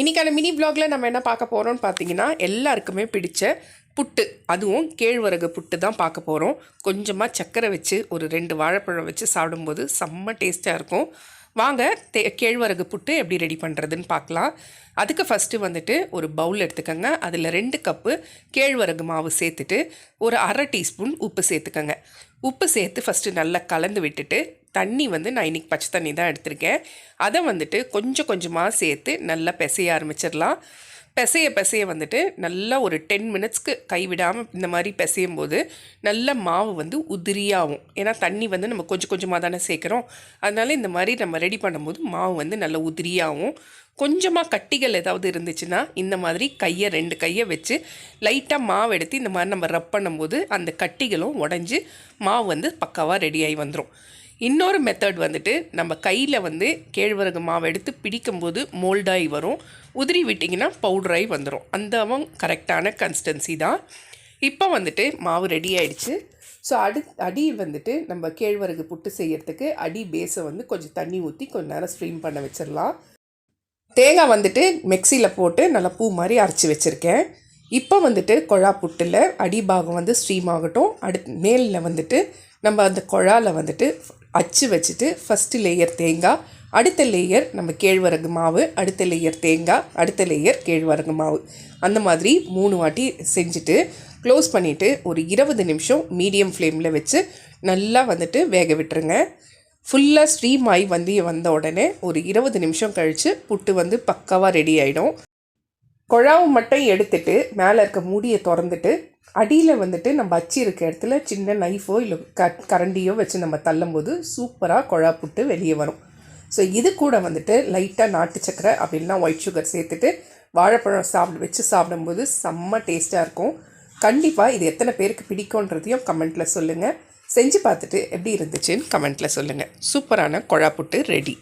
இன்றைக்கான மினி வ்ளாகில் நம்ம என்ன பார்க்க போகிறோம்னு பார்த்தீங்கன்னா எல்லாருக்குமே பிடிச்ச புட்டு, அதுவும் கேழ்வரகு புட்டு தான் பார்க்க போகிறோம். கொஞ்சமாக சர்க்கரை வச்சு ஒரு 2 வாழைப்பழம் வச்சு சாப்பிடும்போது செம்ம டேஸ்ட்டாக இருக்கும். வாங்க கேழ்வரகு புட்டு எப்படி ரெடி பண்ணுறதுன்னு பார்க்கலாம். அதுக்கு ஃபஸ்ட்டு வந்துட்டு ஒரு பவுல் எடுத்துக்கோங்க. அதில் 2 கப்பு கேழ்வரகு மாவு சேர்த்துட்டு ஒரு அரை டீஸ்பூன் உப்பு சேர்த்துக்கோங்க. உப்பு சேர்த்து ஃபஸ்ட்டு நல்லா கலந்து விட்டுட்டு தண்ணி வந்து நான் இன்றைக்கி பச்சை தண்ணி தான் எடுத்திருக்கேன். அதை வந்துட்டு கொஞ்சம் கொஞ்சமாக சேர்த்து நல்லா பிசைய ஆரம்பிச்சிடலாம். பிசைய வந்துட்டு நல்லா ஒரு 10 மினிட்ஸ்க்கு கைவிடாமல் இந்த மாதிரி பிசையும் போது நல்ல மாவு வந்து உதிரியாகும். ஏன்னா தண்ணி வந்து நம்ம கொஞ்சம் கொஞ்சமாக தானே சேர்க்குறோம். அதனால் இந்த மாதிரி நம்ம ரெடி பண்ணும்போது மாவு வந்து நல்லா உதிரியாகும். கொஞ்சமாக கட்டிகள் ஏதாவது இருந்துச்சுன்னா இந்த மாதிரி 2 கையை வச்சு லைட்டாக மாவு எடுத்து இந்த மாதிரி நம்ம ரப் பண்ணும்போது அந்த கட்டிகளும் உடஞ்சி மாவு வந்து பக்காவாக ரெடியாகி வந்துடும். இன்னொரு மெத்தட் வந்துட்டு நம்ம கையில் வந்து கேழ்வரகு மாவு எடுத்து பிடிக்கும்போது மோல்டாகி வரும். உதிரி விட்டிங்கன்னா பவுடராகி வந்துடும். அந்த கரெக்டான கன்சிஸ்டன்சி தான். இப்போ வந்துட்டு மாவு ரெடி ஆகிடுச்சு. ஸோ அடி வந்துட்டு நம்ம கேழ்வரகு புட்டு செய்யறதுக்கு அடி பேஸை வந்து கொஞ்சம் தண்ணி ஊற்றி கொஞ்சம் நேரம் ஸ்ட்ரீம் பண்ண வச்சிடலாம். தேங்காய் வந்துட்டு மிக்சியில் போட்டு நல்லா பூ மாதிரி அரைச்சி வச்சுருக்கேன். இப்போ வந்துட்டு குழா புட்டில் அடிபாகம் வந்து ஸ்ட்ரீம் ஆகட்டும். மேலில் வந்துட்டு நம்ம அந்த குழாவில் வந்துட்டு அச்சு வச்சுட்டு ஃபஸ்ட்டு லேயர் தேங்காய், அடுத்த லேயர் நம்ம கேழ்வரகு மாவு, அடுத்த லேயர் தேங்காய், அடுத்த லேயர் கேழ்வரகு மாவு, அந்த மாதிரி 3 வாட்டி செஞ்சுட்டு க்ளோஸ் பண்ணிவிட்டு ஒரு 20 நிமிஷம் மீடியம் ஃப்ளேமில் வச்சு நல்லா வந்துட்டு வேக விட்டுருங்க. ஃபுல்லாக ஸ்ட்ரீம் ஆகி வந்த உடனே ஒரு 20 நிமிஷம் கழித்து புட்டு வந்து பக்காவாக ரெடி ஆகிடும். குழாவை மட்டும் எடுத்துட்டு மேலே இருக்க மூடியை திறந்துட்டு அடியில் வந்துட்டு நம்ம அச்சு இருக்க இடத்துல சின்ன நைஃபோ இல்லை கரண்டியோ வச்சு நம்ம தள்ளும்போது சூப்பராக குழா புட்டு வெளியே வரும். ஸோ இது கூட வந்துட்டு லைட்டாக நாட்டு சக்கரை அப்படின்னா ஒயிட் சுகர் சேர்த்துட்டு வாழைப்பழம் சாப்பிடும்போது செம்ம டேஸ்ட்டாக இருக்கும். கண்டிப்பாக இது எத்தனை பேருக்கு பிடிக்கும்ன்றதையும் கமெண்ட்டில் சொல்லுங்கள். செஞ்சு பார்த்துட்டு எப்படி இருந்துச்சுன்னு கமெண்ட்டில் சொல்லுங்கள். சூப்பரான குழா புட்டு ரெடி.